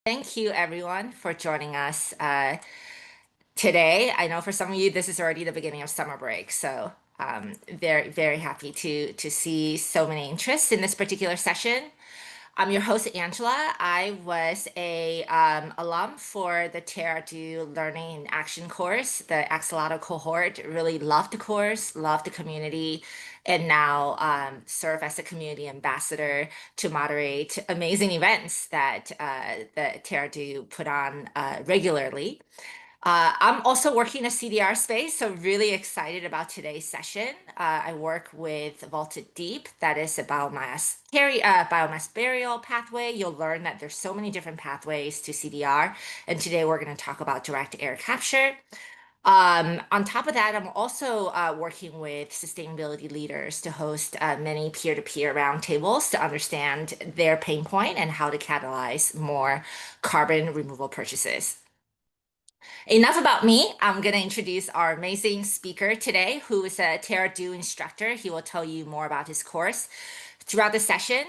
Thank you, everyone, for joining us today. I know for some of you, this is already the beginning of summer break, so very, very happy to see so many interests in this particular session. I'm your host, Angela. I was a alum for the Terra-Do Learning in Action course, the Axolotl cohort. Really loved the course, loved the community, and now serve as a community ambassador to moderate amazing events that the Terra-Do put on regularly. I'm also working in a CDR space, so really excited about today's session. I work with Vaulted Deep, that is a biomass burial pathway. You'll learn that there's so many different pathways to CDR, and today we're going to talk about direct air capture. On top of that, I'm also working with sustainability leaders to host many peer-to-peer roundtables to understand their pain point and how to catalyze more carbon removal purchases. Enough about me. I'm going to introduce our amazing speaker today, who is a Terra-Do instructor. He will tell you more about his course throughout the session.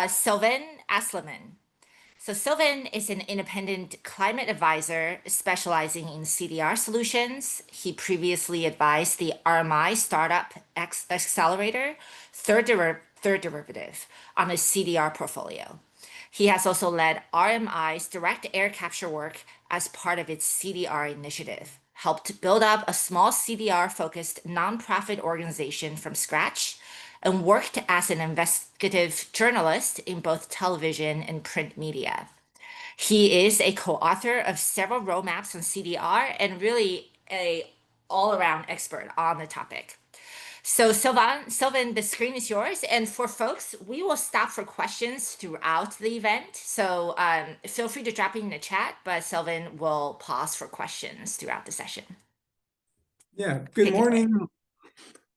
Silvan Aeschlimann. So Silvan is an independent climate advisor specializing in CDR solutions. He previously advised the RMI Startup Accelerator, third derivative, on a CDR portfolio. He has also led RMI's direct air capture work as part of its CDR initiative, helped build up a small CDR-focused nonprofit organization from scratch, and worked as an investigative journalist in both television and print media. He is a co-author of several roadmaps on CDR and really a all-around expert on the topic. So Silvan, the screen is yours. And for folks, we will stop for questions throughout the event. So feel free to drop in the chat, but Silvan will pause for questions throughout the session. Yeah, good morning.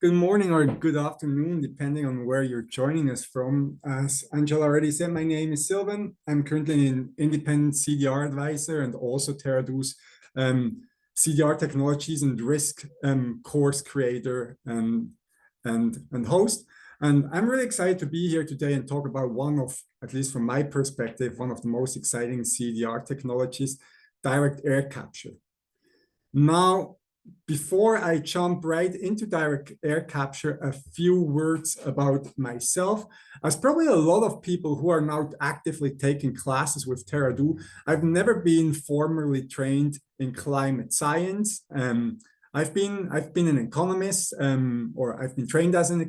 Good morning or good afternoon, depending on where you're joining us from. As Angela already said, my name is Silvan. I'm currently an independent CDR advisor and also Terra-Do's CDR technologies and risk course creator and host. And I'm really excited to be here today and talk about one of, at least from my perspective, one of the most exciting CDR technologies, direct air capture. Now, before I jump right into direct air capture, a few words about myself. As probably a lot of people who are now actively taking classes with Terra-Do, I've never been formally trained in climate science. I've been an economist, or I've been trained as an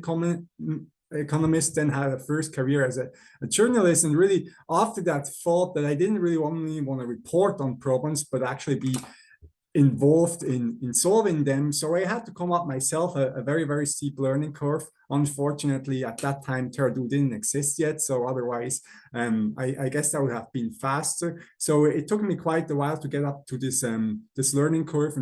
economist, then had a first career as a journalist, and really after that thought that I didn't really only want to report on problems, but actually be involved in solving them. So I had to come up myself a very, very steep learning curve. Unfortunately, at that time, Terra-Do didn't exist yet. So otherwise, I guess that would have been faster. So it took me quite a while to get up to this learning curve.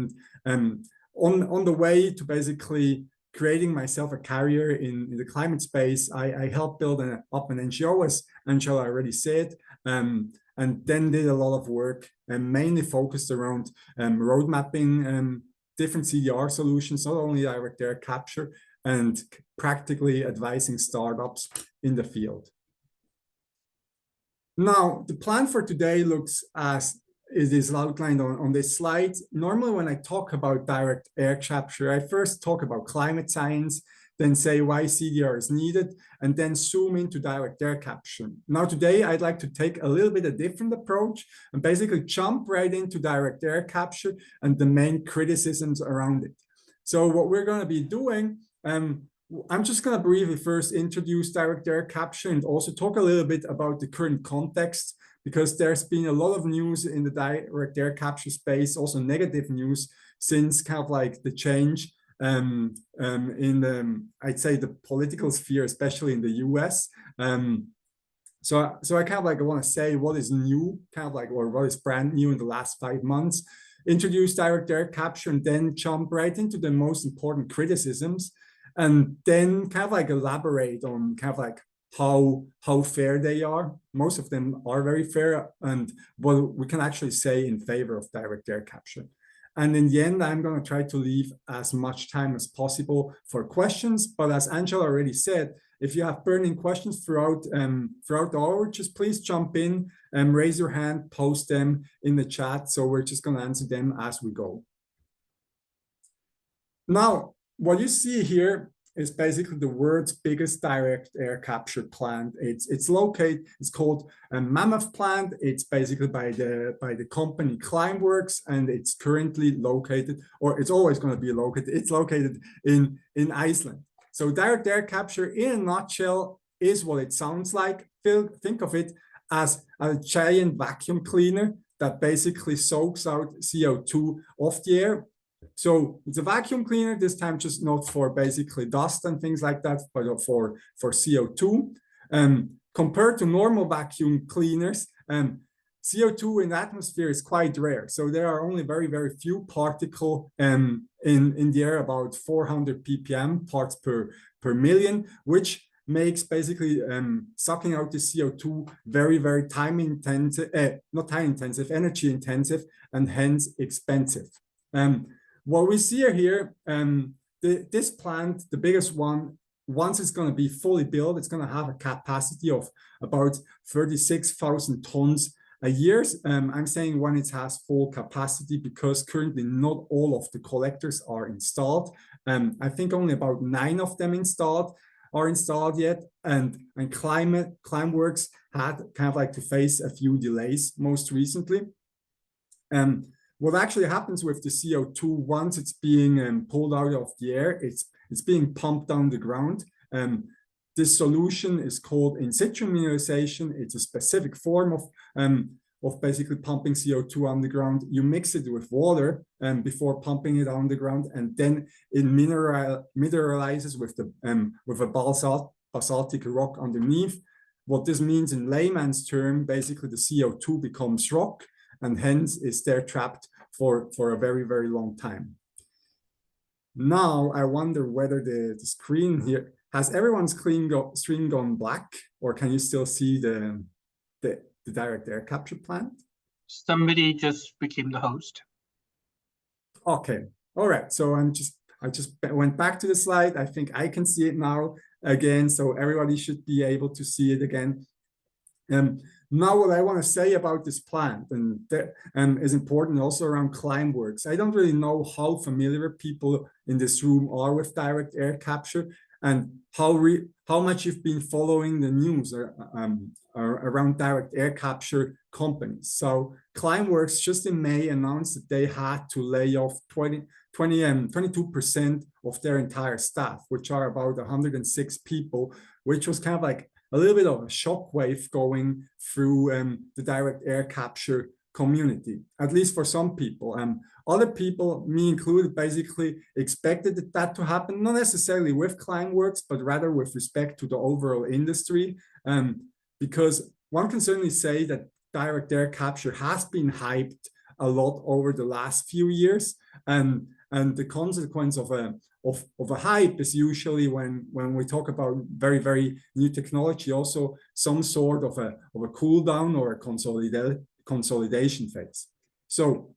And on the way to basically creating myself a career in the climate space, I helped build up an NGO, as Angela already said, and then did a lot of work and mainly focused around road mapping different CDR solutions, not only direct air capture, and practically advising startups in the field. Now, the plan for today looks as it is outlined on this slide. Normally, when I talk about direct air capture, I first talk about climate science, then say why CDR is needed, and then zoom into direct air capture. Now today, I'd like to take a little bit a different approach and basically jump right into direct air capture and the main criticisms around it. So what we're going to be doing, I'm just going to briefly first introduce direct air capture and also talk a little bit about the current context, because there's been a lot of news in the direct air capture space, also negative news since kind of like the change in I'd say the political sphere, especially in the US. So I kind of like want to say what is new, kind of like, or what is brand new in the last 5 months, introduce direct air capture, and then jump right into the most important criticisms, and then kind of like elaborate on kind of like how fair they are. Most of them are very fair, and what we can actually say in favor of direct air capture. And in the end, I'm going to try to leave as much time as possible for questions. But as Angela already said, if you have burning questions throughout the hour, just please jump in and raise your hand, post them in the chat. So we're just going to answer them as we go. Now, what you see here is basically the world's biggest direct air capture plant. It's located, it's called a Mammoth plant. It's basically by the company Climeworks, and it's currently located, or it's always going to be located, it's located in Iceland. So direct air capture in a nutshell is what it sounds like. Think of it as a giant vacuum cleaner that basically soaks out CO2 off the air. So it's a vacuum cleaner, this time just not for basically dust and things like that, but for CO2. Compared to normal vacuum cleaners, CO2 in the atmosphere is quite rare. So there are only very, very few particles in the air, about 400 ppm, parts per million, which makes basically sucking out the CO2 very, very time intensive, not time intensive, energy intensive, and hence expensive. What we see here, this plant, the biggest one, once it's going to be fully built, it's going to have a capacity of about 36,000 tons a year. I'm saying when it has full capacity because currently not all of the collectors are installed. I think only about 9 of them are installed yet, and Climeworks had kind of like to face a few delays most recently. What actually happens with the CO2 once it's being pulled out of the air, it's being pumped down the ground. This solution is called in situ mineralization. It's a specific form of basically pumping CO2 on the ground. You mix it with water before pumping it on the ground, and then it mineralizes with a basaltic rock underneath. What this means in layman's term, basically the CO2 becomes rock, and hence is there trapped for a very, very long time. Now, I wonder whether the screen here, has everyone's screen gone black, or can you still see the direct air capture plant? Somebody just became the host. Okay, all right, so I just went back to the slide. I think I can see it now again, so everybody should be able to see it again. Now, what I want to say about this plant, and that is important also around Climeworks. I don't really know how familiar people in this room are with direct air capture, and how much you've been following the news around direct air capture companies. So Climeworks just in May announced that they had to lay off 22% of their entire staff, which are about 106 people, which was kind of like a little bit of a shockwave going through the direct air capture community, at least for some people. Other people, me included, basically expected that to happen, not necessarily with Climeworks, but rather with respect to the overall industry, because one can certainly say that direct air capture has been hyped a lot over the last few years, and the consequence of a hype is usually when we talk about very, very new technology, also some sort of a cool down or a consolidation phase. So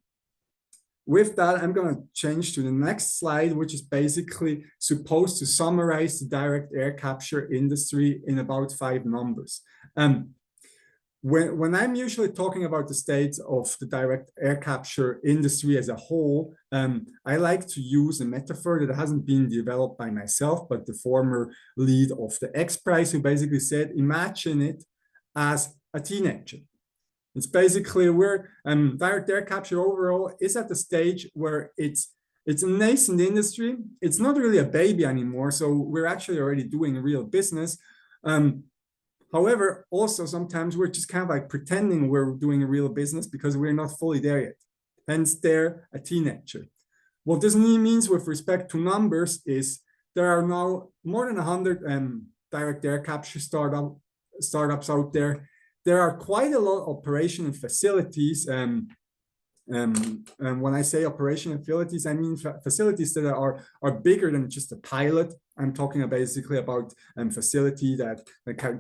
with that, I'm going to change to the next slide, which is basically supposed to summarize the direct air capture industry in about 5 numbers. When I'm usually talking about the state of the direct air capture industry as a whole, I like to use a metaphor that hasn't been developed by myself, but the former lead of the X Prize, who basically said, imagine it as a teenager. It's basically where direct air capture overall is at the stage where it's a nascent industry. It's not really a baby anymore, so we're actually already doing real business. However, also sometimes we're just kind of like pretending we're doing a real business because we're not fully there yet. Hence, they're a teenager. What this means with respect to numbers is there are now more than 100 direct air capture startups out there. There are quite a lot of operational facilities. And when I say operational facilities, I mean facilities that are bigger than just a pilot. I'm talking basically about a facility that can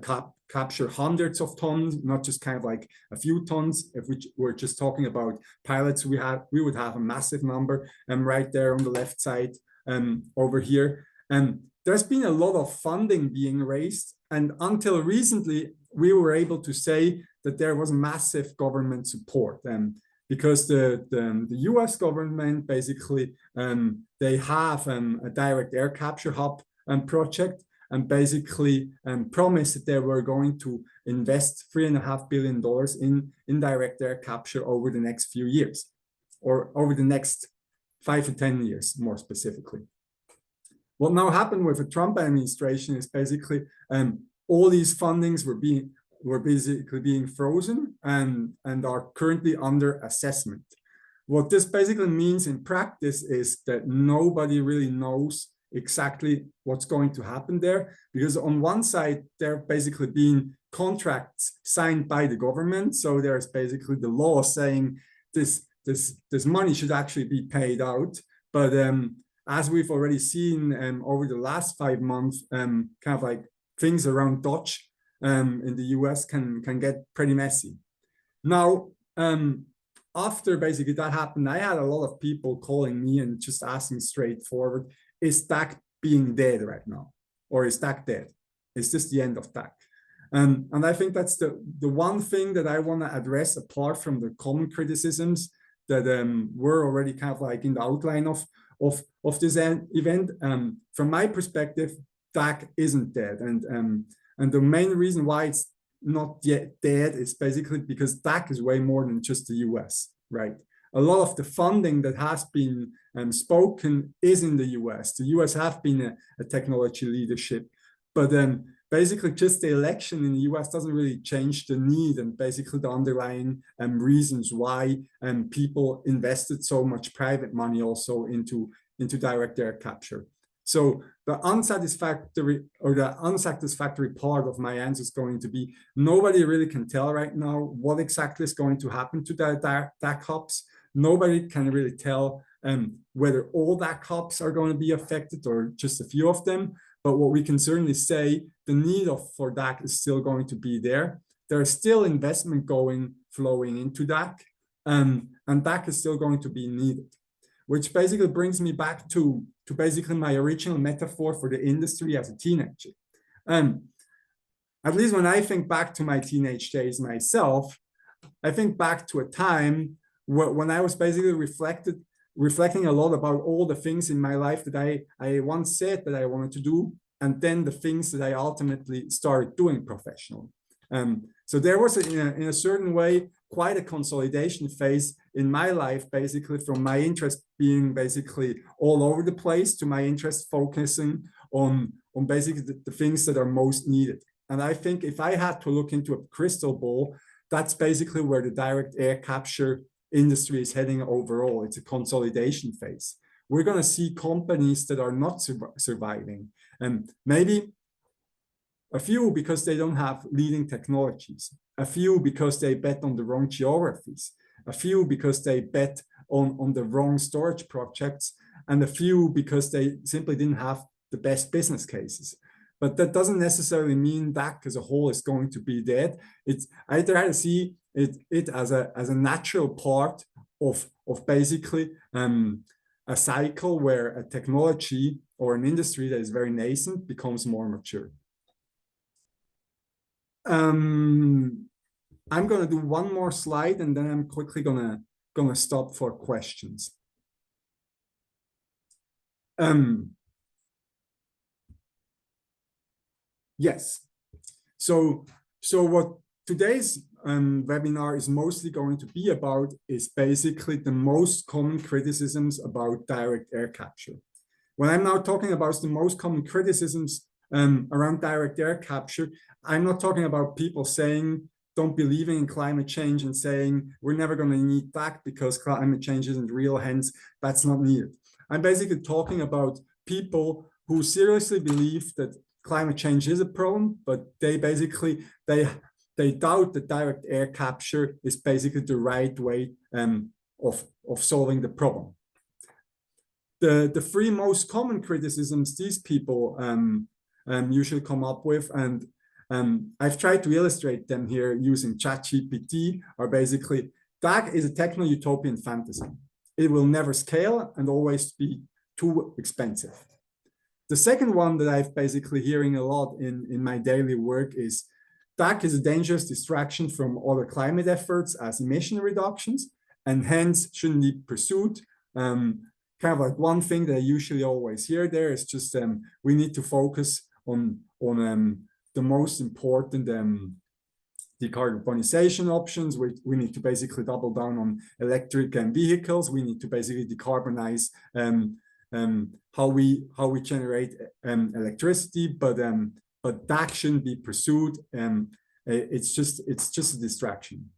capture hundreds of tons, not just kind of like a few tons. If we're just talking about pilots, we would have a massive number right there on the left side over here. And there's been a lot of funding being raised, and until recently, we were able to say that there was massive government support. Because the US government basically, they have a direct air capture hub project, and basically promised that they were going to invest $3.5 billion in direct air capture over the next few years, or over the next 5 to 10 years, more specifically. What now happened with the Trump administration is basically all these fundings were basically being frozen and are currently under assessment. What this basically means in practice is that nobody really knows exactly what's going to happen there, because on one side, there are basically being contracts signed by the government. So there's basically the law saying this money should actually be paid out. But as we've already seen over the last 5 months, kind of like things around Dodge in the US can get pretty messy. Now, after basically that happened, I had a lot of people calling me and just asking straightforward, is DAC being dead right now? Or is DAC dead? Is this the end of DAC? And I think that's the one thing that I want to address, apart from the common criticisms that were already kind of like in the outline of this event. From my perspective, DAC isn't dead. And the main reason why it's not yet dead is basically because DAC is way more than just the US, right? A lot of the funding that has been spoken is in the US. The US have been a technology leadership, but basically just the election in the US doesn't really change the need and basically the underlying reasons why people invested so much private money also into direct air capture. So the unsatisfactory part of my answer is going to be, nobody really can tell right now what exactly is going to happen to the DAC hubs. Nobody can really tell whether all DAC hubs are going to be affected or just a few of them. But what we can certainly say, the need for DAC is still going to be there. There is still investment flowing into DAC, and DAC is still going to be needed. Which basically brings me back to basically my original metaphor for the industry as a teenager. At least when I think back to my teenage days myself, I think back to a time when I was basically reflecting a lot about all the things in my life that I once said that I wanted to do, and then the things that I ultimately started doing professionally. So there was, in a certain way, quite a consolidation phase in my life, basically from my interest being basically all over the place to my interest focusing on basically the things that are most needed. And I think if I had to look into a crystal ball, that's basically where the direct air capture industry is heading overall. It's a consolidation phase. We're going to see companies that are not surviving, and maybe a few because they don't have leading technologies, a few because they bet on the wrong geographies, a few because they bet on the wrong storage projects, and a few because they simply didn't have the best business cases. But that doesn't necessarily mean DAC as a whole is going to be dead. I try to see it as a natural part of basically a cycle where a technology or an industry that is very nascent becomes more mature. I'm going to do one more slide, and then I'm quickly gonna stop for questions. Yes. So what today's webinar is mostly going to be about is basically the most common criticisms about direct air capture. When I'm now talking about the most common criticisms around direct air capture, I'm not talking about people saying don't believing in climate change and saying we're never going to need DAC because climate change isn't real, hence that's not needed. I'm basically talking about people who seriously believe that climate change is a problem, but they basically they doubt that direct air capture is basically the right way of solving the problem. The three most common criticisms these people usually come up with, and I've tried to illustrate them here using ChatGPT, are basically DAC is a techno-utopian fantasy. It will never scale and always be too expensive. The second one that I've basically hearing a lot in my daily work is DAC is a dangerous distraction from other climate efforts as emission reductions, and hence shouldn't be pursued. Kind of like one thing that I usually always hear there is just we need to focus on the most important decarbonization options. We need to basically double down on electric vehicles. We need to basically decarbonize how we generate electricity, but that shouldn't be pursued. It's just a distraction.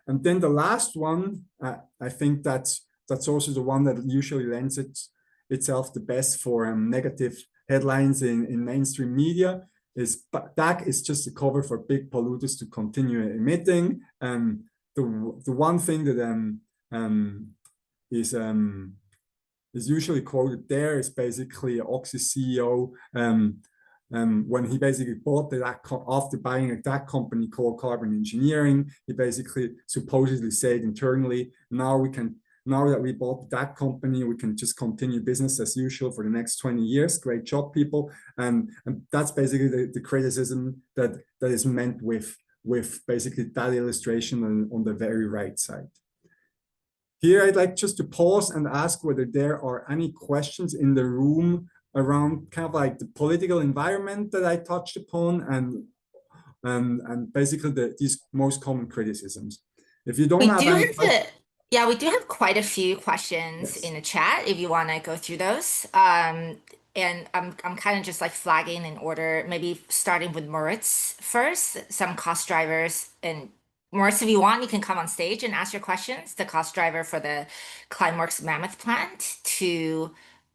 And then the last one, I think that's also the one that usually lends itself the best for negative headlines in mainstream media. Is DAC is just a cover for big polluters to continue emitting. The one thing that is usually quoted there is basically Oxy CEO when he basically bought after buying a DAC company called Carbon Engineering. He basically supposedly said internally, now that we bought that company, we can just continue business as usual for the next 20 years. Great job, people. And that's basically the criticism that is meant with basically that illustration on the very right side. Here, I'd like just to pause and ask whether there are any questions in the room around kind of like the political environment that I touched upon and basically these most common criticiss. If you don't have any questions, yeah, we do have quite a few questions in the chat if you want to go through those. And I'm kind of just like flagging in order, maybe starting with Moritz first, some cost drivers. And Moritz, if you want, you can come on stage and ask your questions. The cost driver for the Climeworks Mammoth plant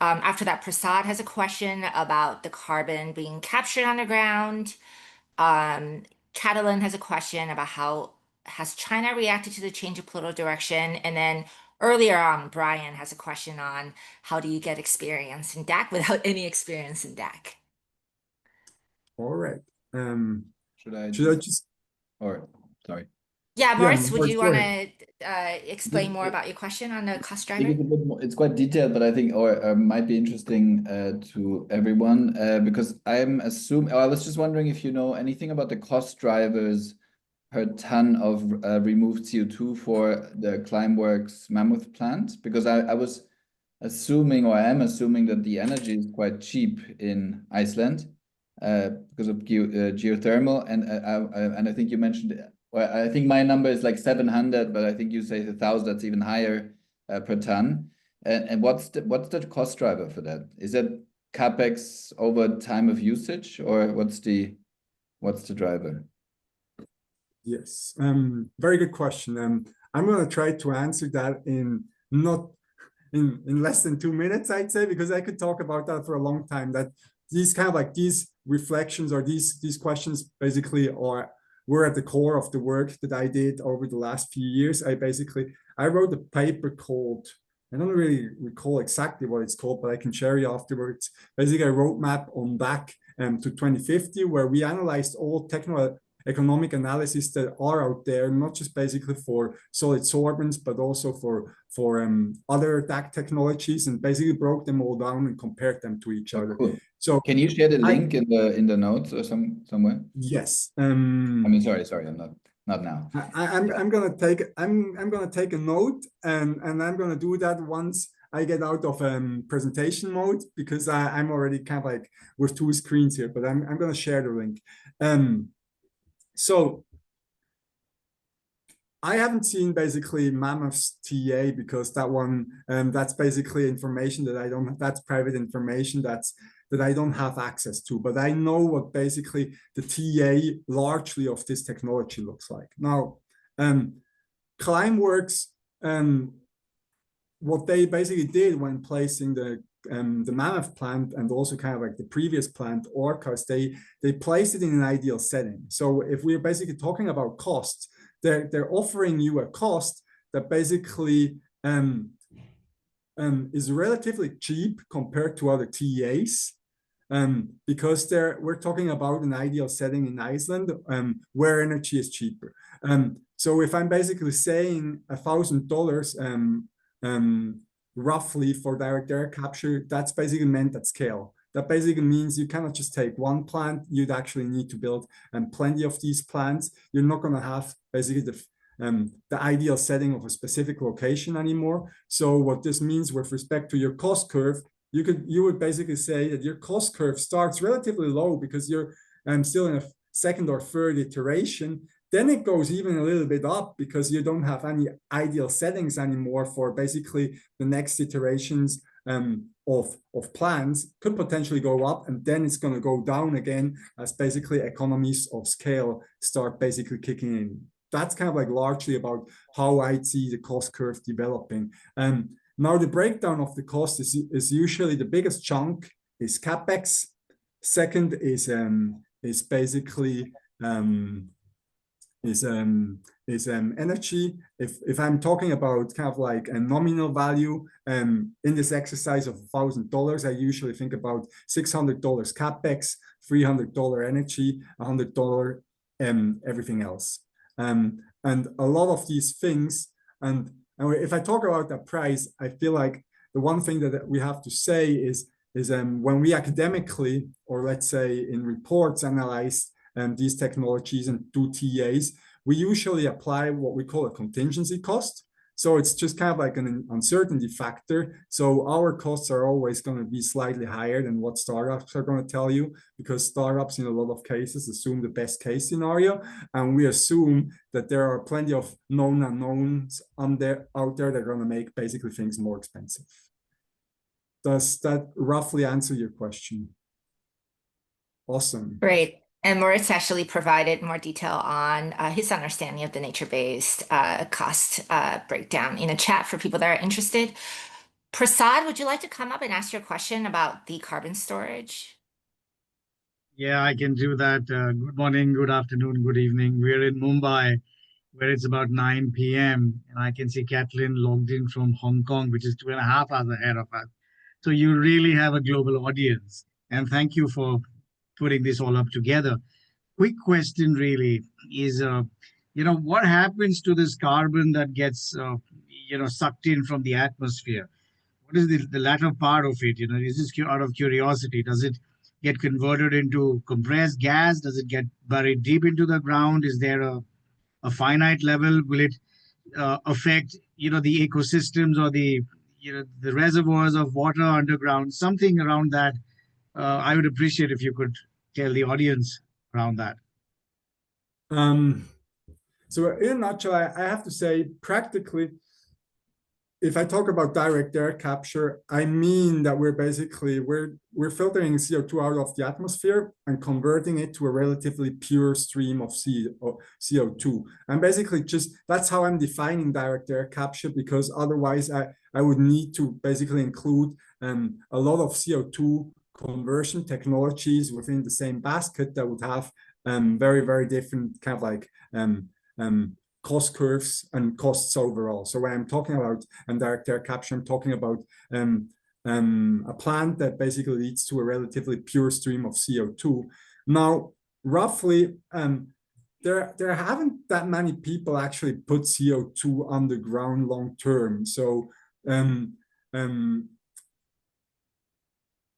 after that, Prasad has a question about the carbon being captured underground. Catalan has a question about how has China reacted to the change of political direction? And then earlier on, Brian has a question on how do you get experience in DAC without any experience in DAC? All right. Should I just? Or sorry. Yeah, Moritz, would you want to explain more about your question on the cost driver? It's quite detailed, but I think or might be interesting to everyone because I was just wondering if you know anything about the cost drivers per ton of removed CO2 for the Climeworks Mammoth plant, because I was assuming, or I am assuming, that the energy is quite cheap in Iceland because of geothermal, and I think you mentioned, well, I think my number is like 700, but I think you say 1,000. That's even higher per ton. And what's the cost driver for that? Is that capex over time of usage, or what's the driver? Yes, very good question. I'm going to try to answer that in less than 2 minutes, I'd say, because I could talk about that for a long time. That these kind of like these reflections or these questions basically were at the core of the work that I did over the last few years. I wrote a paper called, I don't really recall exactly what it's called, but I can share you afterwards. Basically a roadmap on DAC to 2050, where we analyzed all economic analysis that are out there, not just basically for solid sorbents, but also for other DAC technologies, and basically broke them all down and compared them to each other. Cool. So can you share the link in the notes or somewhere? Yes. I mean, sorry, I'm not now. I'm gonna take a note, and I'm gonna do that once I get out of presentation mode, because I'm already kind of like with 2 screens here, but I'm gonna share the link. So I haven't seen basically Mammoth's TA, because that one, that's basically information that that's private information that I don't have access to, but I know what basically the TA largely of this technology looks like. Now, Climeworks, what they basically did when placing the Mammoth plant and also kind of like the previous plant, Orcas, they placed it in an ideal setting. So if we're basically talking about costs, they're offering you a cost that basically is relatively cheap compared to other TAs, because we're talking about an ideal setting in Iceland where energy is cheaper. So if I'm basically saying $1,000 roughly for direct air capture, that's basically meant at scale. that basically means you cannot just take one plant. You'd actually need to build plenty of these plants. You're not going to have basically the ideal setting of a specific location anymore. So what this means with respect to your cost curve, you would basically say that your cost curve starts relatively low because you're still in a second or third iteration. Then it goes even a little bit up because you don't have any ideal settings anymore for basically the next iterations of plans. Could potentially go up, and then it's going to go down again as basically economies of scale start basically kicking in. That's kind of like largely about how I see the cost curve developing. Now the breakdown of the cost is usually the biggest chunk is CapEx. Second is basically energy. If I'm talking about kind of like a nominal value in this exercise of $1,000, I usually think about $600 CapEx, $300 energy, $100 everything else. And a lot of these things, and if I talk about that price, I feel like the one thing that we have to say is when we academically, or let's say in reports, analyze these technologies and do TAs, we usually apply what we call a contingency cost. So it's just kind of like an uncertainty factor. So our costs are always going to be slightly higher than what startups are going to tell you, because startups in a lot of cases assume the best case scenario. And we assume that there are plenty of known unknowns out there that are going to make basically things more expensive. Does that roughly answer your question? Awesome. Great. And Moritz actually provided more detail on his understanding of the nature-based cost breakdown in a chat for people that are interested. Prasad, would you like to come up and ask your question about the carbon storage? Yeah, I can do that. Good morning, good afternoon, good evening. We're in Mumbai, where it's about 9 p.m. And I can see Kathleen logged in from Hong Kong, which is 2.5 hours ahead of us. So you really have a global audience. And thank you for putting this all up together. Quick question really is, what happens to this carbon that gets, sucked in from the atmosphere? What is the latter part of it? Is this out of curiosity? Does it get converted into compressed gas? Does it get buried deep into the ground? Is there a finite level? Will it affect, the ecosystems or the reservoirs of water underground? Something around that. I would appreciate if you could tell the audience around that. So in a nutshell, I have to say, practically, if I talk about direct air capture, I mean that we're filtering CO2 out of the atmosphere and converting it to a relatively pure stream of CO2. And basically that's how I'm defining direct air capture, because otherwise I would need to basically include a lot of CO2 conversion technologies within the same basket that would have very, very different kind of like cost curves and costs overall. So when I'm talking about direct air capture, I'm talking about a plant that basically leads to a relatively pure stream of CO2. Now, roughly, there haven't that many people actually put CO2 underground long term. So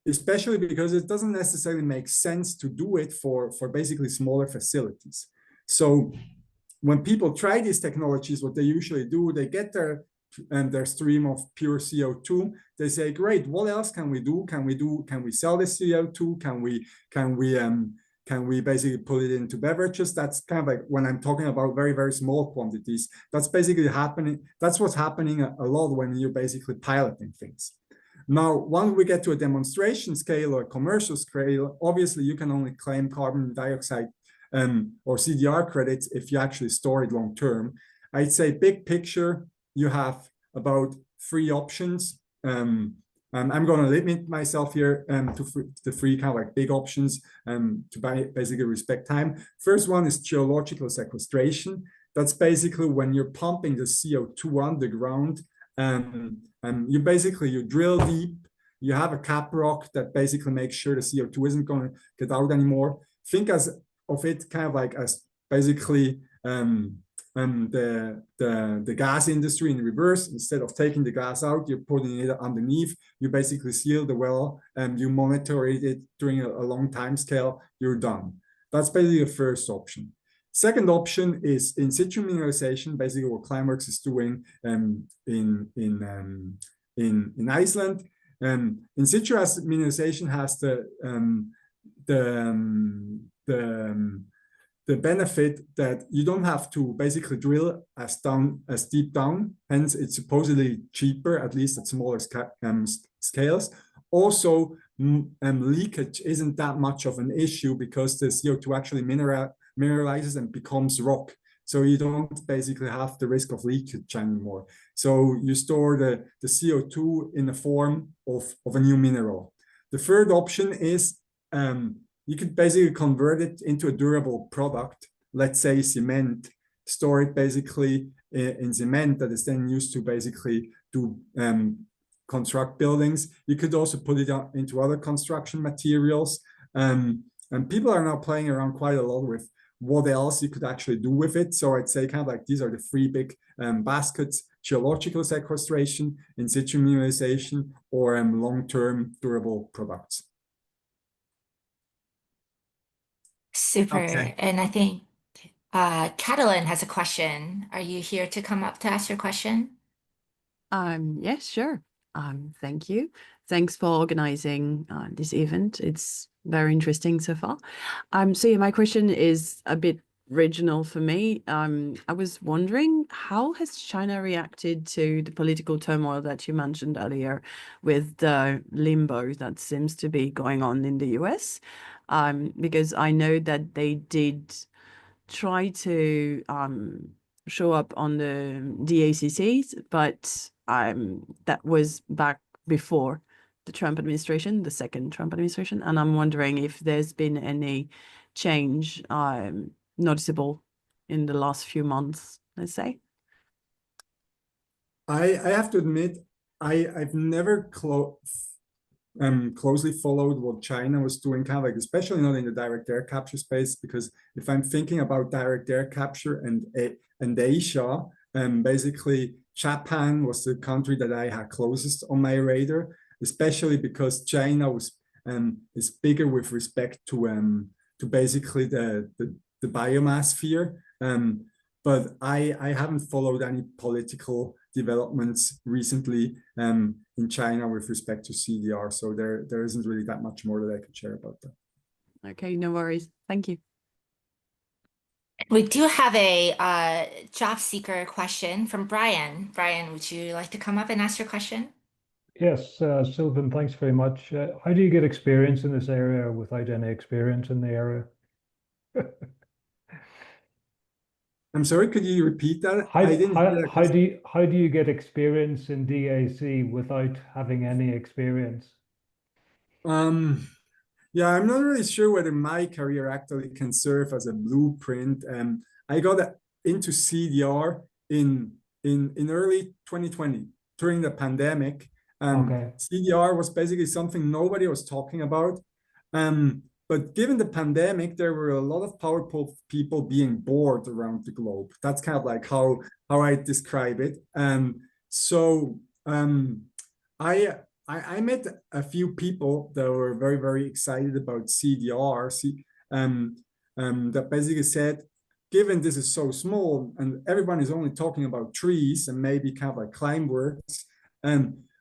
especially because it doesn't necessarily make sense to do it for basically smaller facilities. So when people try these technologies, what they usually do, they get their stream of pure CO2. They say, great, what else can we do? Can we sell this CO2? Can we basically put it into beverages? That's kind of like when I'm talking about very, very small quantities. That's basically happening. That's what's happening a lot when you're basically piloting things. Now, once we get to a demonstration scale or a commercial scale, obviously you can only claim carbon dioxide or CDR credits if you actually store it long term. I'd say big picture, you have about 3 options. I'm going to limit myself here to the 3 kind of like big options to basically respect time. First one is geological sequestration. That's basically when you're pumping the CO2 underground. You drill deep, you have a cap rock that basically makes sure the CO2 isn't going to get out anymore. Think of it kind of like as basically the gas industry in reverse. Instead of taking the gas out, you're putting it underneath. You basically seal the well and you monitor it during a long time scale. You're done. That's basically the first option. Second option is in situ mineralization, basically what Climeworks is doing in Iceland. In situ mineralization has the benefit that you don't have to basically drill as deep down. Hence, it's supposedly cheaper, at least at smaller scales. Also, leakage isn't that much of an issue because the CO2 actually mineralizes and becomes rock. So you don't basically have the risk of leakage anymore. So you store the CO2 in the form of a new mineral. The third option is you could basically convert it into a durable product, let's say cement, store it basically in cement that is then used to basically do construct buildings. You could also put it into other construction materials. And people are now playing around quite a lot with what else you could actually do with it. So I'd say kind of like these are the three big baskets: geological sequestration, in situ mineralization, or long-term durable products. Super. Okay. And I think Catalin has a question. Are you here to come up to ask your question? Yes, sure. Thank you. Thanks for organizing this event. It's very interesting so far. So yeah, my question is a bit regional for me. I was wondering, how has China reacted to the political turmoil that you mentioned earlier with the limbo that seems to be going on in the US? Because I know that they did try to show up on the DACCs, but that was back before the Trump administration, the second Trump administration. And I'm wondering if there's been any change noticeable in the last few months, let's say. I have to admit, I've never closely followed what China was doing, kind of like, especially not in the direct air capture space, because if I'm thinking about direct air capture and Asia, basically Japan was the country that I had closest on my radar, especially because China was is bigger with respect to basically the biomass sphere. But I haven't followed any political developments recently in China with respect to CDR. So there isn't really that much more that I could share about that. Okay, no worries. Thank you. We do have a job seeker question from Brian. Brian, would you like to come up and ask your question? Yes, Silvan, thanks very much. How do you get experience in this area without any experience in the area? I'm sorry, could you repeat that? How, I didn't hear that. how do you get experience in DAC without having any experience? Yeah, I'm not really sure whether my career actually can serve as a blueprint. I got into CDR in early 2020 during the pandemic. Okay. CDR was basically something nobody was talking about. But given the pandemic, there were a lot of powerful people being bored around the globe. That's kind of like how I describe it. So I met a few people that were very, very excited about CDR, that basically said, given this is so small and everyone is only talking about trees and maybe kind of like Climeworks,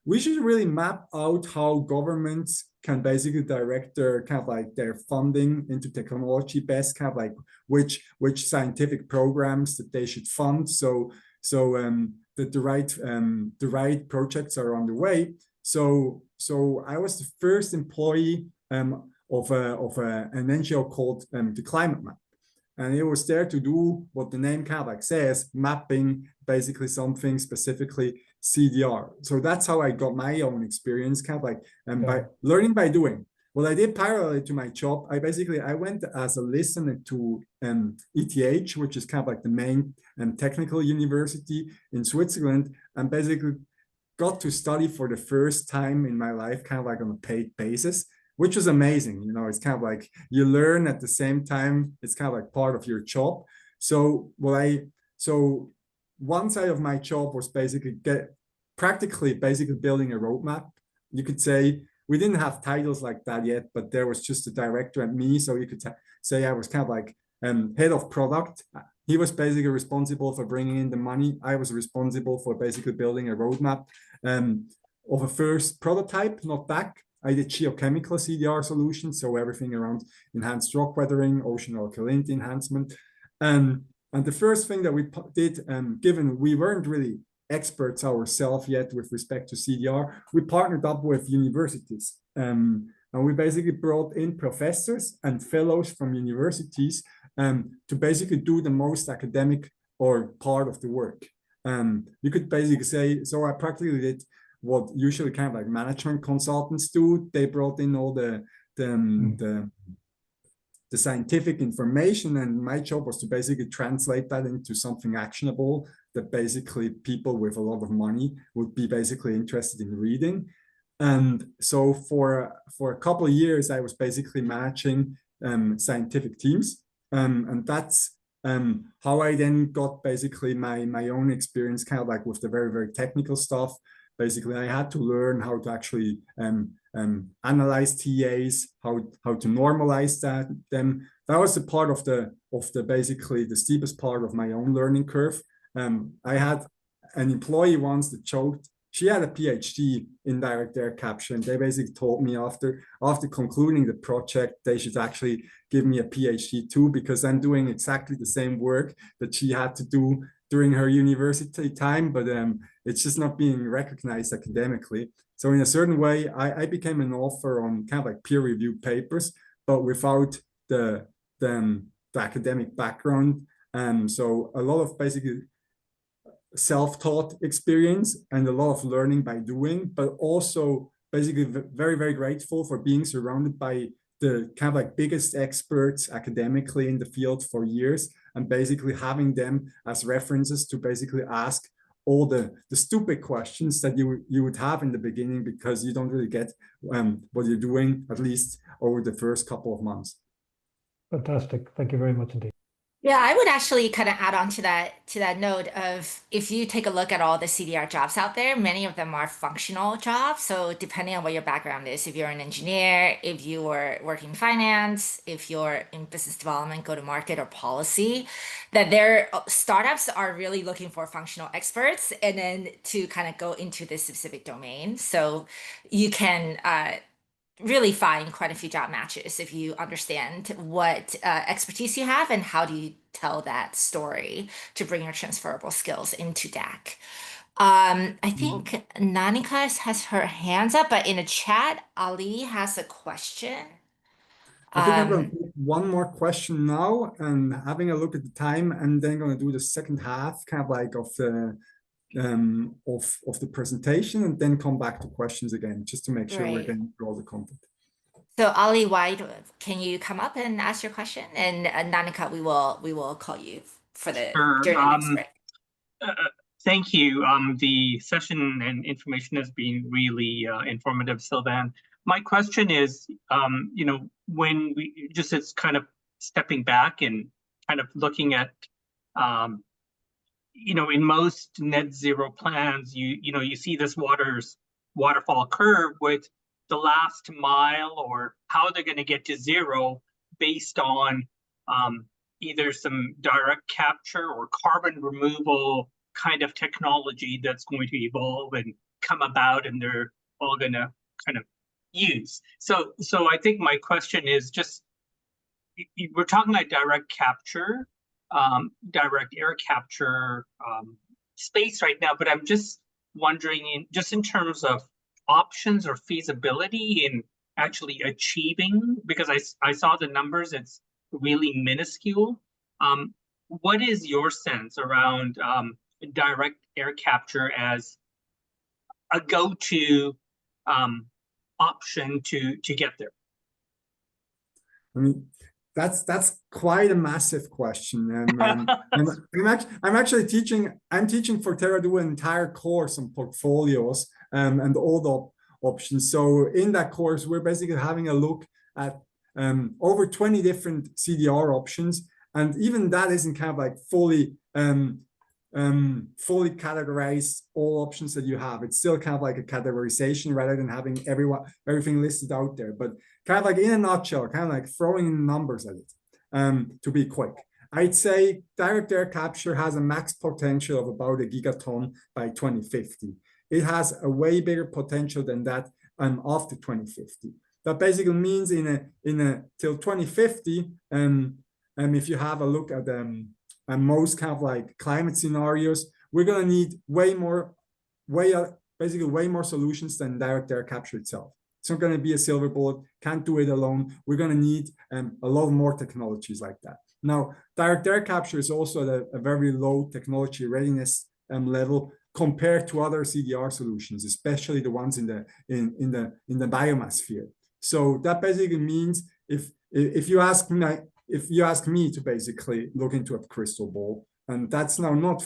we should really map out how governments can basically direct their kind of like their funding into technology best, kind of like which scientific programs that they should fund, so that the right projects are on the way. So I was the first employee of an NGO called the Climate Map. And it was there to do what the name kind of like says, mapping basically something specifically CDR. So that's how I got my own experience, kind of like by learning by doing. What I did parallel to my job, I went as a listener to ETH, which is kind of like the main technical university in Switzerland, and basically got to study for the first time in my life, kind of like on a paid basis, which was amazing. You know, it's kind of like you learn at the same time, it's kind of like part of your job. So So one side of my job was basically basically building a roadmap. You could say we didn't have titles like that yet, but there was just a director and me. So you could say I was kind of like head of product. He was basically responsible for bringing in the money. I was responsible for basically building a roadmap of a first prototype, not back. I did geochemical CDR solutions, so everything around enhanced rock weathering, ocean alkalinity enhancement. And the first thing that we did, given we weren't really experts ourselves yet with respect to CDR, we partnered up with universities. And we basically brought in professors and fellows from universities to basically do the most academic or part of the work. You could basically say, so I practically did what usually kind of like management consultants do. They brought in all the scientific information, and my job was to basically translate that into something actionable that basically people with a lot of money would be basically interested in reading. And so for a couple of years, I was basically managing scientific teams. And that's how I then got basically my own experience kind of like with the very, very technical stuff. Basically, I had to learn how to actually analyze TAs, how to normalize them. That was the part of the basically the steepest part of my own learning curve. I had an employee once that joked, she had a PhD in direct air capture, and they basically told me after concluding the project, they should actually give me a PhD too, because I'm doing exactly the same work that she had to do during her university time, but it's just not being recognized academically. So in a certain way, I became an author on kind of like peer-reviewed papers, but without the academic background. So a lot of basically self-taught experience and a lot of learning by doing, but also basically very, very grateful for being surrounded by the kind of like biggest experts academically in the field for years, and basically having them as references to basically ask all the stupid questions that you would have in the beginning, because you don't really get what you're doing, at least over the first couple of months. Fantastic. Thank you very much indeed. Yeah, I would actually kind of add on to that note of, if you take a look at all the CDR jobs out there, many of them are functional jobs. So depending on what your background is, if you're an engineer, if you are working finance, if you're in business development, go-to-market, or policy, that their startups are really looking for functional experts, and then to kind of go into this specific domain. So you can really find quite a few job matches if you understand what expertise you have and how do you tell that story to bring your transferable skills into DAC. I think Nanika has her hands up, but in the chat, Ali has a question. I think I'm going to take one more question now, and having a look at the time, and then going to do the second half kind of like of the presentation, and then come back to questions again, just to make sure we're getting through all the content. So Ali, can you come up and ask your question? And Nanika, we will call you for the during the next break. Thank you. The session and information has been really informative, Silvan. My question is, when it's kind of stepping back and kind of looking at, in most net zero plans, you see this waterfall curve with the last mile, or how they're going to get to zero based on either some direct capture or carbon removal kind of technology that's going to evolve and come about, and they're all going to kind of use. So I think my question is just, we're talking about direct capture, direct air capture space right now, but I'm just wondering, in terms of options or feasibility in actually achieving, because I saw the numbers, it's really minuscule. What is your sense around direct air capture as a go-to option to get there? I mean, that's quite a massive question, and I'm actually teaching. I'm teaching for TerraDuo an entire course on portfolios and all the options. So in that course, we're basically having a look at over 20 different CDR options, and even that isn't kind of like fully fully categorize all options that you have. It's still kind of like a categorization rather than having everything listed out there. But kind of like in a nutshell, kind of like throwing numbers at it to be quick. I'd say direct air capture has a max potential of about a gigaton by 2050. It has a way bigger potential than that after 2050. That basically means till 2050, if you have a look at and most kind of like climate scenarios, we're going to need basically way more solutions than direct air capture itself. It's not going to be a silver bullet, can't do it alone. We're going to need a lot more technologies like that. Now, direct air capture is also at a very low technology readiness level compared to other CDR solutions, especially the ones in the biomass sphere. So that basically means if you ask me to basically look into a crystal ball, and that's now not,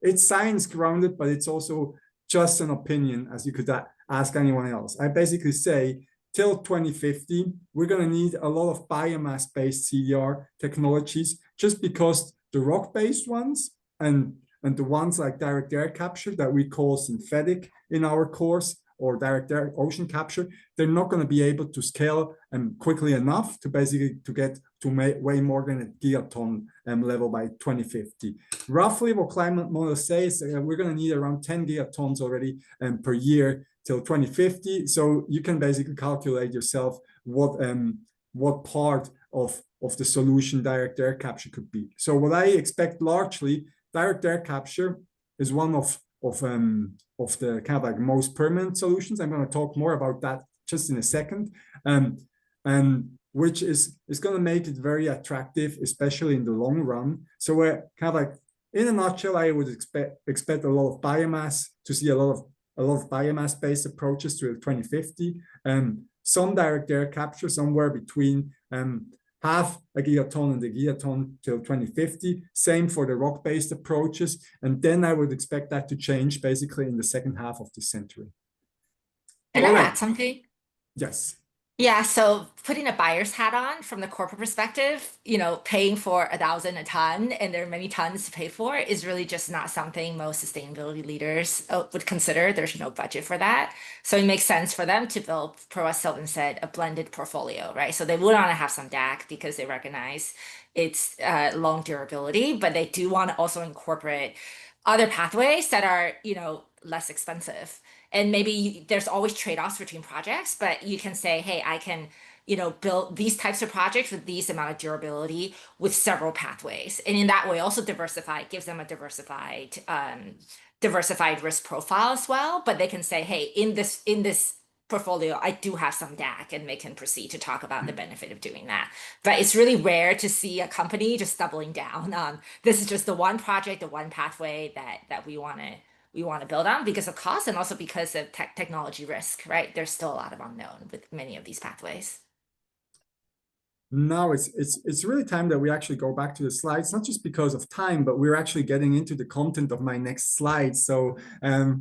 it's science grounded, but it's also just an opinion, as you could ask anyone else. I basically say till 2050, we're going to need a lot of biomass-based CDR technologies, just because the rock-based ones and the ones like direct air capture that we call synthetic in our course, or direct air ocean capture, they're not going to be able to scale quickly enough to basically to get to way more than a gigaton level by 2050. Roughly what climate models say is we're going to need around 10 gigatons already per year till 2050. So you can basically calculate yourself what part of the solution direct air capture could be. So what I expect largely, direct air capture is one of the kind of like most permanent solutions. I'm going to talk more about that just in a second, and which is going to make it very attractive, especially in the long run. So we're kind of like, in a nutshell, I would expect a lot of biomass, to see a lot of biomass-based approaches to 2050. Some direct air capture somewhere between half a gigaton and a gigaton till 2050. Same for the rock-based approaches. And then I would expect that to change basically in the second half of the century. Can I add something? Yes. Yeah, so putting a buyer's hat on from the corporate perspective, paying for 1,000 a ton, and there are many tons to pay for, is really just not something most sustainability leaders would consider. There's no budget for that. So it makes sense for them to build, as Silvan said, a blended portfolio, right? So they would want to have some DAC because they recognize its long durability, but they do want to also incorporate other pathways that are, less expensive. And maybe there's always trade-offs between projects, but you can say, hey, I can, build these types of projects with these amount of durability with several pathways. And in that way, also gives them a diversified risk profile as well. But they can say, hey, in this portfolio, I do have some DAC, and they can proceed to talk about the benefit of doing that. But it's really rare to see a company just doubling down on, this is just the one project, the one pathway that we want to build on, because of cost and also because of technology risk, right? There's still a lot of unknown with many of these pathways. Now it's really time that we actually go back to the slides, not just because of time, but we're actually getting into the content of my next slide. So I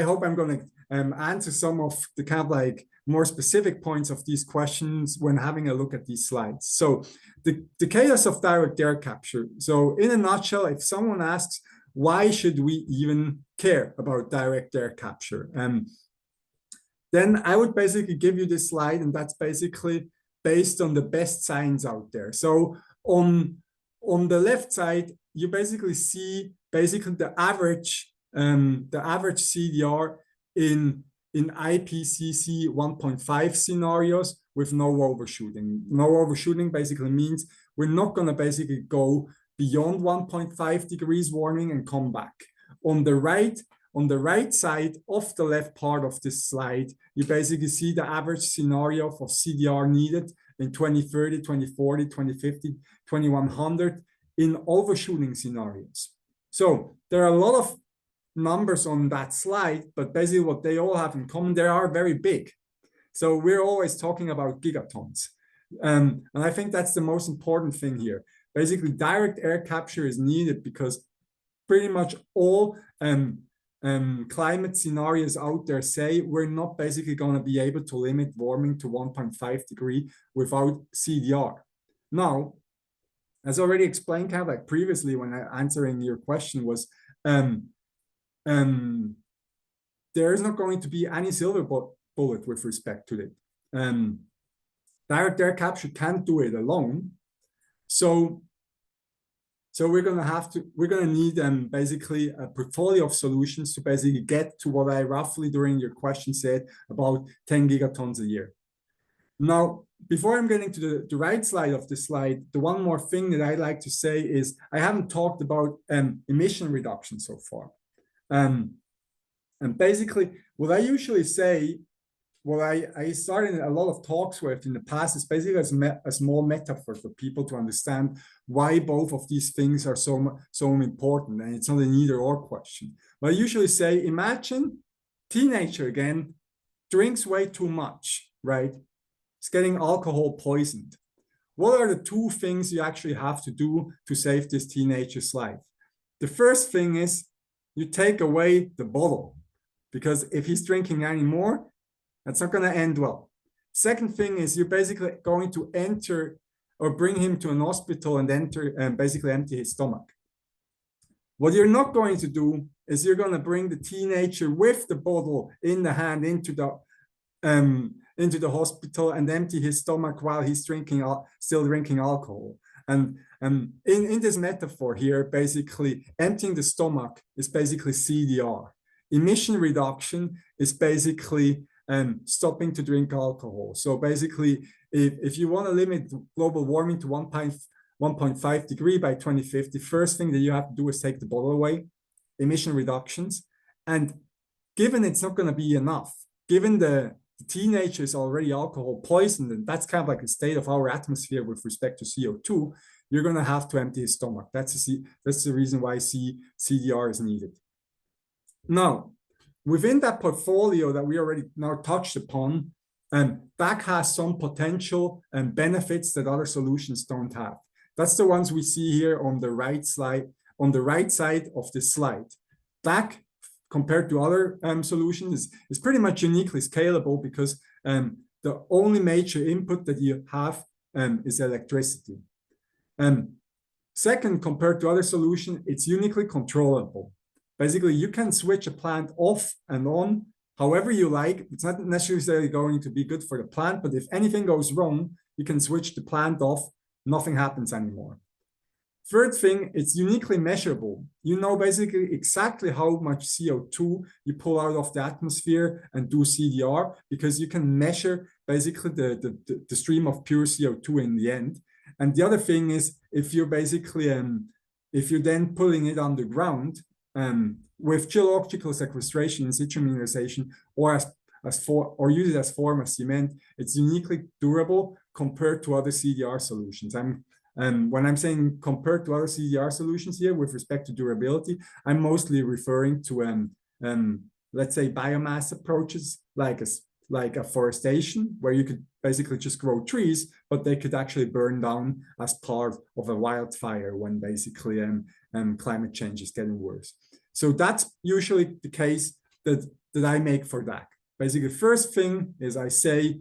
hope I'm gonna answer some of the kind of like more specific points of these questions when having a look at these slides. So the chaos of direct air capture. So in a nutshell, if someone asks, why should we even care about direct air capture? Then I would basically give you this slide, and that's basically based on the best science out there. So on the left side, you basically see the average CDR in IPCC 1.5 scenarios with no overshooting. No overshooting basically means we're not going to basically go beyond 1.5 degrees warming and come back. On the right side of the left part of this slide, you basically see the average scenario for CDR needed in 2030, 2040, 2050, 2100 in overshooting scenarios. So there are a lot of numbers on that slide, but basically what they all have in common, they are very big. So we're always talking about gigatons. And I think that's the most important thing here. Basically, direct air capture is needed because pretty much all climate scenarios out there say we're not basically going to be able to limit warming to 1.5 degree without CDR. Now, as already explained kind of like previously when I answering your question was, there is not going to be any silver bullet with respect to it. Direct air capture can't do it alone. So we're gonna need basically a portfolio of solutions to basically get to what I roughly during your question said about 10 gigatons a year. Now, before I'm getting to the right side of the slide, the one more thing that I'd like to say is I haven't talked about emission reduction so far. And basically, what I usually say, what I started a lot of talks with in the past is basically a small metaphor for people to understand why both of these things are so important, and it's not an either or question. But I usually say, imagine teenager again drinks way too much, right? It's getting alcohol poisoned. What are the two things you actually have to do to save this teenager's life? The first thing is you take away the bottle, because if he's drinking anymore, that's not going to end well. Second thing is you're basically going to enter or bring him to an hospital and enter and basically empty his stomach. What you're not going to do is you're going to bring the teenager with the bottle in the hand into the hospital and empty his stomach while he's still drinking alcohol. And in this metaphor here, basically emptying the stomach is basically CDR. Emission reduction is basically stopping to drink alcohol. So basically, if you want to limit global warming to 1.5 degree by 2050, first thing that you have to do is take the bottle away, emission reductions. And given it's not going to be enough, given the teenager is already alcohol poisoned, and that's kind of like the state of our atmosphere with respect to CO2, you're going to have to empty his stomach. That's the reason why CDR is needed. Now, within that portfolio that we already now touched upon, DAC has some potential and benefits that other solutions don't have. That's the ones we see here on the right slide, on the right side of this slide. DAC, compared to other solutions, is pretty much uniquely scalable because the only major input that you have is electricity. Second, compared to other solutions, it's uniquely controllable. Basically, you can switch a plant off and on however you like. It's not necessarily going to be good for the plant, but if anything goes wrong, you can switch the plant off, nothing happens anymore. Third thing, it's uniquely measurable. You know basically exactly how much CO2 you pull out of the atmosphere and do CDR, because you can measure basically the stream of pure CO2 in the end. And the other thing is, if you're basically, if you're then pulling it underground, with geological sequestration, in situ mineralization, or use it as form of cement, it's uniquely durable compared to other CDR solutions. When I'm saying compared to other CDR solutions here with respect to durability, I'm mostly referring to let's say biomass approaches like afforestation, where you could basically just grow trees, but they could actually burn down as part of a wildfire when basically climate change is getting worse. So that's usually the case that I make for DAC. Basically, first thing is I say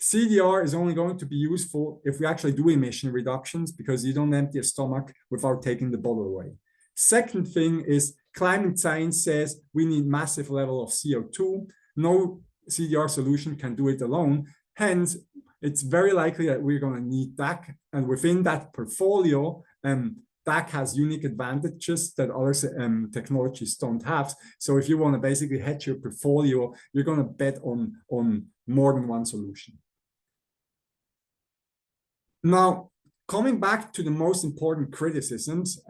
CDR is only going to be useful if we actually do emission reductions, because you don't empty a stomach without taking the bottle away. Second thing is climate science says we need massive level of CO2. No CDR solution can do it alone. Hence, it's very likely that we're going to need DAC. And within that portfolio, DAC has unique advantages that other technologies don't have. So if you want to basically hedge your portfolio, you're going to bet on more than one solution. Now, coming back to the most important criticisms,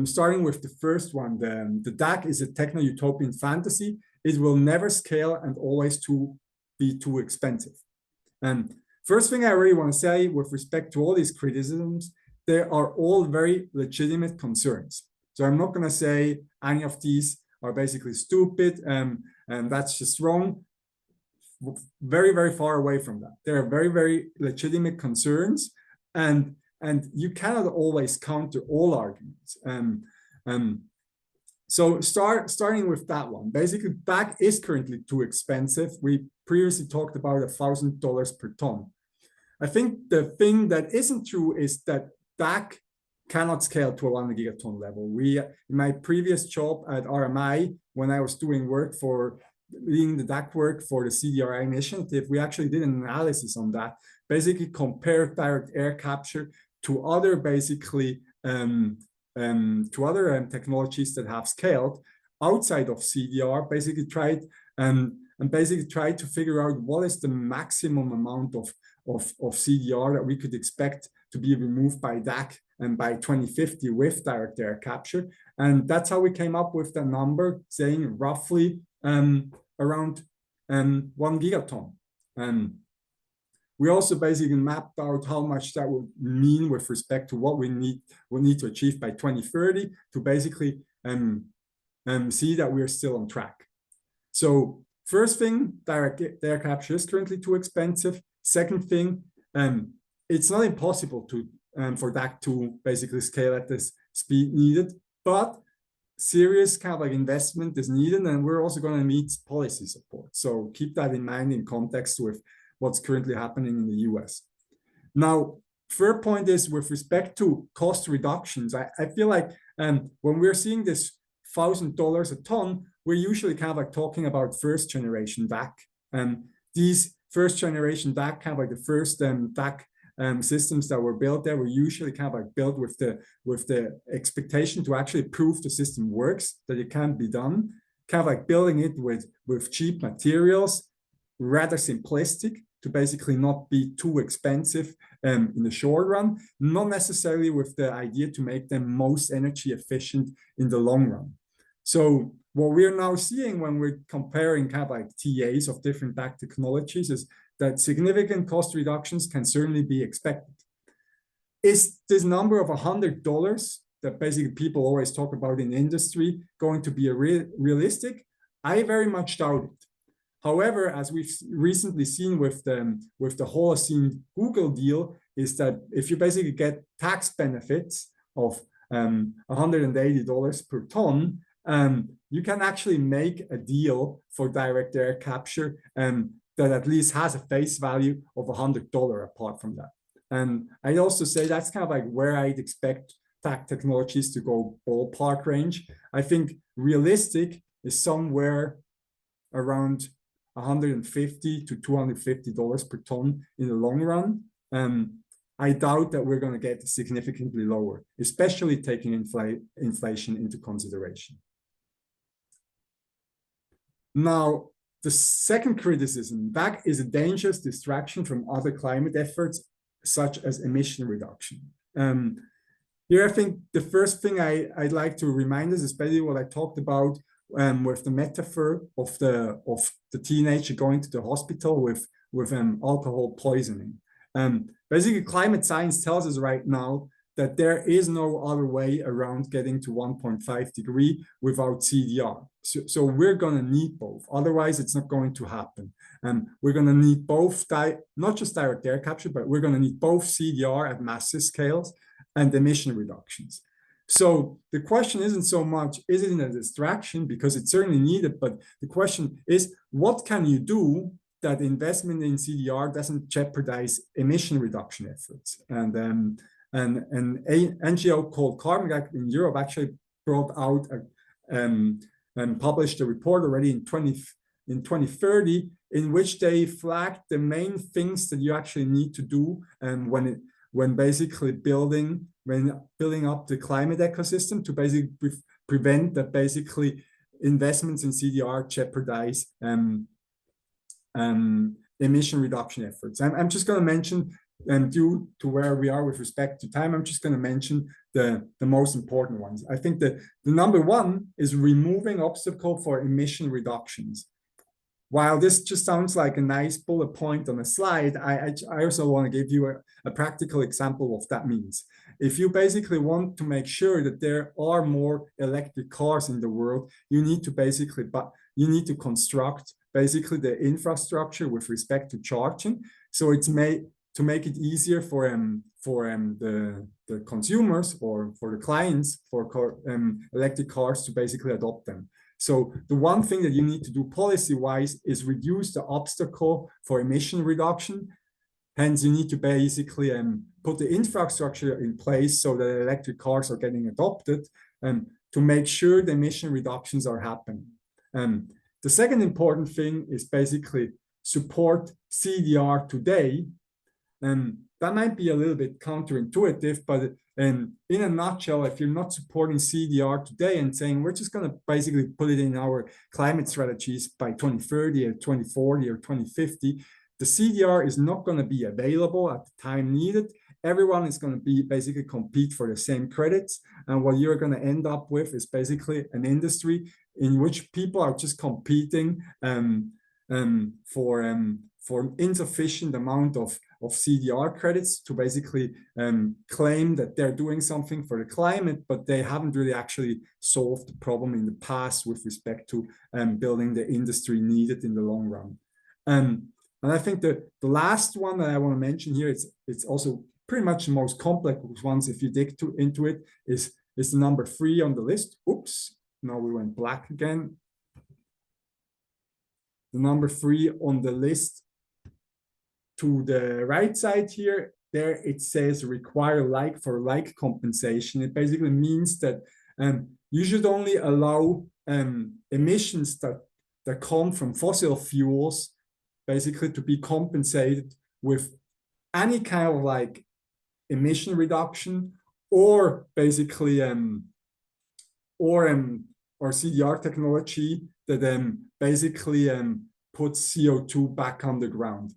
starting with the first one, the DAC is a techno-utopian fantasy. It will never scale and always be too expensive. And first thing I really want to say with respect to all these criticisms, they are all very legitimate concerns. So I'm not going to say any of these are basically stupid and that's just wrong. Very, very far away from that. There are very, very legitimate concerns, and you cannot always counter all arguments. So starting with that one, basically DAC is currently too expensive. We previously talked about $1,000 per ton. I think the thing that isn't true is that DAC cannot scale to a 1 gigaton level. In my previous job at RMI, when I was doing work for leading the DAC work for the CDRI initiative, we actually did an analysis on that, basically compared direct air capture to other technologies that have scaled outside of CDR, basically tried to figure out what is the maximum amount of CDR that we could expect to be removed by DAC and by 2050 with direct air capture. And that's how we came up with the number, saying roughly around 1 gigaton. We also basically mapped out how much that would mean with respect to what we need to achieve by 2030 to basically see that we're still on track. So first thing, direct air capture is currently too expensive. Second thing, it's not impossible for DAC to basically scale at this speed needed, but serious kind of like investment is needed, and we're also going to need policy support. So keep that in mind in context with what's currently happening in the US. Now, third point is with respect to cost reductions. I feel like when we're seeing this $1,000 a ton, we're usually kind of like talking about first generation DAC. These first generation DAC, kind of like the first DAC systems that were built there were usually kind of like built with the expectation to actually prove the system works, that it can be done, kind of like building it with cheap materials, rather simplistic, to basically not be too expensive in the short run, not necessarily with the idea to make them most energy efficient in the long run. So what we're now seeing when we're comparing kind of like TAs of different DAC technologies is that significant cost reductions can certainly be expected. Is this number of $100 that basically people always talk about in the industry going to be realistic? I very much doubt it. However, as we've recently seen with the Holocene Google deal, is that if you basically get tax benefits of $180 per ton, you can actually make a deal for direct air capture that at least has a face value of $100 apart from that. And I'd also say that's kind of like where I'd expect DAC technologies to go ballpark range. I think realistic is somewhere around $150 to $250 per ton in the long run. I doubt that we're going to get significantly lower, especially taking inflation into consideration. Now, the second criticism, DAC is a dangerous distraction from other climate efforts, such as emission reduction. Here, I think the first thing I'd like to remind us is basically what I talked about with the metaphor of the teenager going to the hospital with alcohol poisoning. Basically, climate science tells us right now that there is no other way around getting to 1.5 degree without CDR. So we're going to need both. Otherwise, it's not going to happen. We're going to need both, not just direct air capture, but we're going to need both CDR at massive scales and emission reductions. So the question isn't so much, is it a distraction? Because it's certainly needed, but the question is, what can you do that investment in CDR doesn't jeopardize emission reduction efforts? And an NGO called Carbon in Europe actually brought out and published a report already in 2030 in which they flagged the main things that you actually need to do when basically building up the climate ecosystem to basically prevent that basically investments in CDR jeopardize emission reduction efforts. I'm just going to mention, due to where we are with respect to time, I'm just going to mention the most important ones. I think the number one is removing obstacle for emission reductions. While this just sounds like a nice bullet point on a slide, I also want to give you a practical example of what that means. If you basically want to make sure that there are more electric cars in the world, you need to construct basically the infrastructure with respect to charging. So it's made to make it easier for the consumers or for the clients for electric cars to basically adopt them. So the one thing that you need to do policy-wise is reduce the obstacle for emission reduction. Hence, you need to basically put the infrastructure in place so that electric cars are getting adopted to make sure the emission reductions are happening. The second important thing is basically support CDR today. That might be a little bit counterintuitive, but in a nutshell, if you're not supporting CDR today and saying we're just going to basically put it in our climate strategies by 2030 or 2040 or 2050, the CDR is not going to be available at the time needed. Everyone is going to be basically compete for the same credits. And what you're going to end up with is basically an industry in which people are just competing for insufficient amount of CDR credits to basically claim that they're doing something for the climate, but they haven't really actually solved the problem in the past with respect to building the industry needed in the long run. And I think the last one that I want to mention here, it's also pretty much the most complex ones if you dig into it, is the number 3 on the list. Oops, now we went black again. The number 3 on the list to the right side here, there it says require like for like compensation. It basically means that you should only allow emissions that come from fossil fuels basically to be compensated with any kind of like emission reduction or basically or CDR technology that basically puts CO2 back on the ground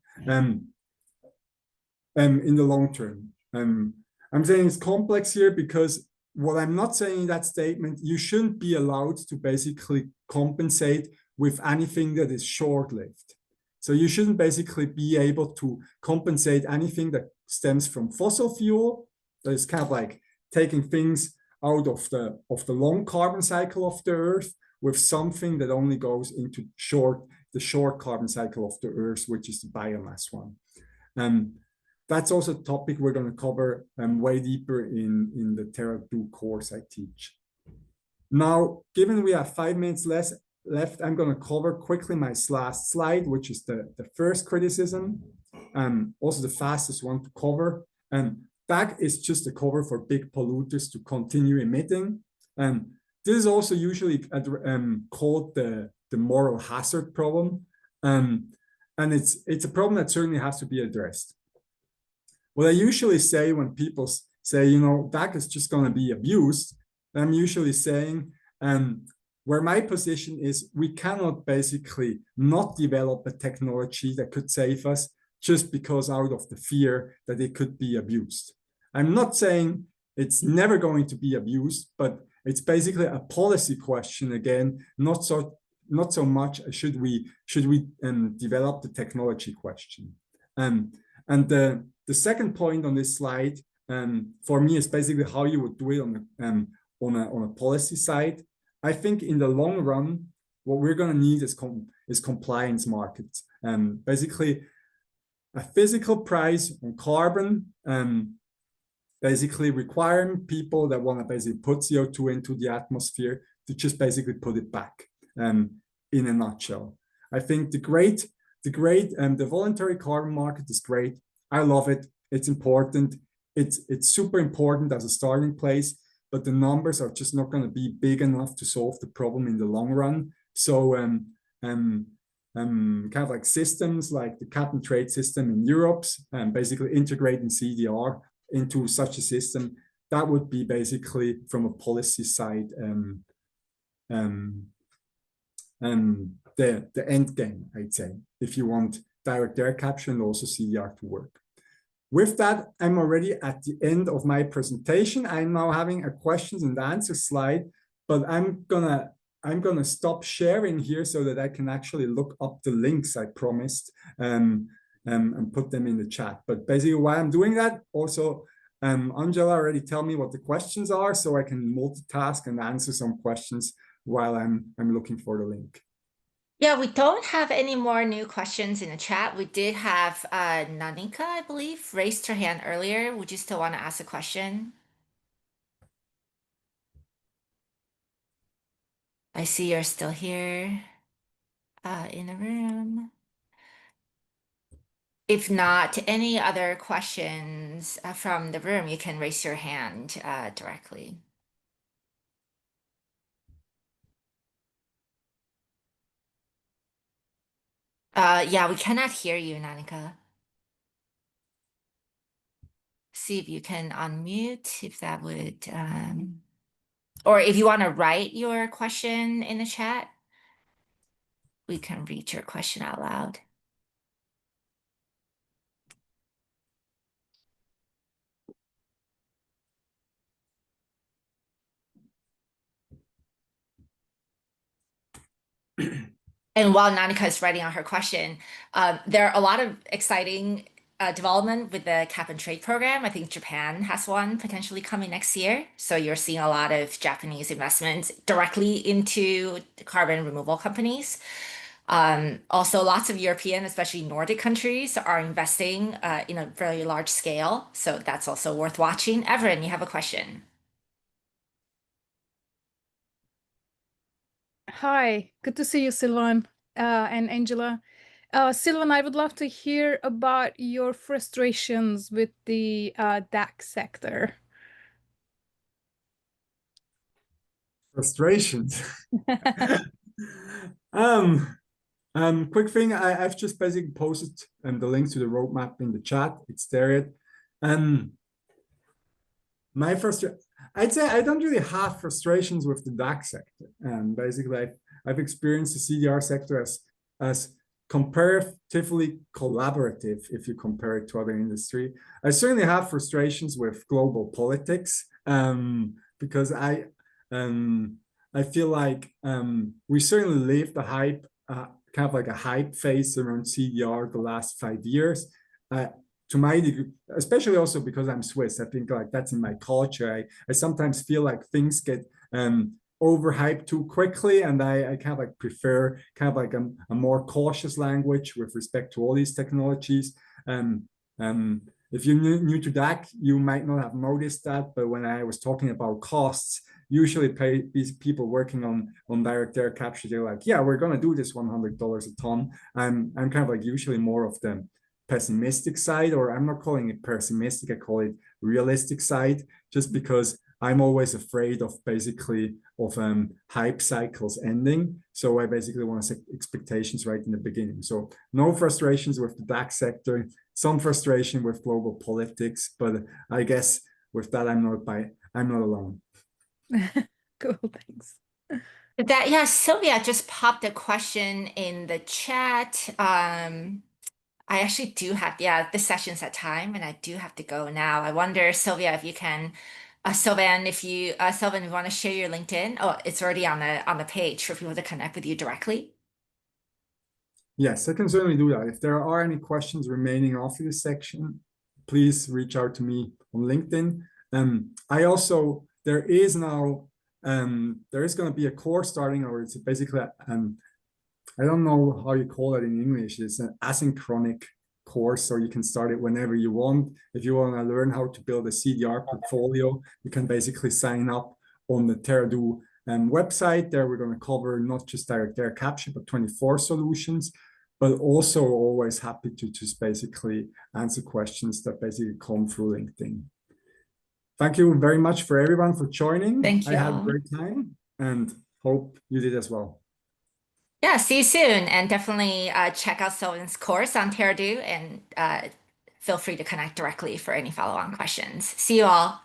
in the long term. I'm saying it's complex here because what I'm not saying in that statement, you shouldn't be allowed to basically compensate with anything that is short-lived. So you shouldn't basically be able to compensate anything that stems from fossil fuel, that is kind of like taking things out of the long carbon cycle of the Earth with something that only goes into the short carbon cycle of the Earth, which is the biomass one. That's also a topic we're going to cover way deeper in the Terra 2 course I teach. Now, given we have 5 minutes left, I'm going to cover quickly my last slide, which is the first criticism, also the fastest one to cover. That is just a cover for big polluters to continue emitting. This is also usually called the moral hazard problem. And it's a problem that certainly has to be addressed. What I usually say when people say, you know, DAC is just going to be abused, I'm usually saying, where my position is, we cannot basically not develop a technology that could save us just because out of the fear that it could be abused. I'm not saying it's never going to be abused, but it's basically a policy question again, not so much should we develop the technology question. And the second point on this slide for me is basically how you would do it on a policy side. I think in the long run, what we're going to need is compliance markets. Basically, a physical price on carbon, basically requiring people that want to basically put CO2 into the atmosphere to just basically put it back. In a nutshell, I think the voluntary carbon market is great. I love it. It's important. It's super important as a starting place. But the numbers are just not going to be big enough to solve the problem in the long run. So kind of like systems like the cap and trade system in Europe, basically integrating CDR into such a system, that would be basically from a policy side the end game, I'd say, if you want direct air capture and also CDR to work. With that, I'm already at the end of my presentation. I'm now having a questions and answers slide, but I'm gonna stop sharing here so that I can actually look up the links I promised and put them in the chat. But basically, why I'm doing that, also, Angela already tell me what the questions are, so I can multitask and answer some questions while I'm looking for the link. Yeah, we don't have any more new questions in the chat. We did have Nanika, I believe, raised her hand earlier. Would you still want to ask a question? I see you're still here in the room. If not, any other questions from the room, you can raise your hand directly. Yeah, we cannot hear you, Nanika. See if you can unmute, if that would, or if you want to write your question in the chat, we can read your question out loud. And while Nanika is writing out her question, there are a lot of exciting development with the cap and trade program. I think Japan has one potentially coming next year. So you're seeing a lot of Japanese investments directly into carbon removal companies. Also, lots of European, especially Nordic countries, are investing in a very large scale. So that's also worth watching. Everin, you have a question. Hi, good to see you, Silvan, and Angela. Silvan, I would love to hear about your frustrations with the DAX sector. Frustrations. Quick thing, I've just basically posted the link to the roadmap in the chat. It's there yet. My frustration, I'd say I don't really have frustrations with the DAX sector. Basically, I've experienced the CDR sector as comparatively collaborative if you compare it to other industry. I certainly have frustrations with global politics because I feel like we certainly lived the hype, kind of like a hype phase around CDR the last 5 years. To my degree, especially also because I'm Swiss, I think like that's in my culture. I sometimes feel like things get overhyped too quickly, and I kind of like prefer kind of like a more cautious language with respect to all these technologies. If you're new to DAC, you might not have noticed that, but when I was talking about costs, usually these people working on direct air capture, they're like, yeah, we're going to do this $100 a ton. I'm kind of like usually more of the pessimistic side, or I'm not calling it pessimistic, I call it realistic side, just because I'm always afraid of basically of hype cycles ending. So I basically want to set expectations right in the beginning. So no frustrations with the DAX sector, some frustration with global politics, but I guess with that I'm not alone. Cool, thanks. Yeah, Sylvia just popped a question in the chat. I actually do have, yeah, this session's at time and I do have to go now. I wonder, Sylvia, if you can, Sylvan, if you want to share your LinkedIn. Oh, it's already on the page for people to connect with you directly. Yes, I can certainly do that. If there are any questions remaining after this section, please reach out to me on LinkedIn. There is now, there is going to be a course starting, or it's basically, I don't know how you call it in English. It's an asynchronic course, so you can start it whenever you want. If you want to learn how to build a CDR portfolio, you can basically sign up on the TerraDo website. There we're going to cover not just direct air capture, but 24 solutions, but also always happy to just basically answer questions that basically come through LinkedIn. Thank you very much for everyone for joining. Thank you. I had a great time and hope you did as well. Yeah, see you soon. And definitely check out Sylvan's course on TerraDo and feel free to connect directly for any follow-on questions. See you all.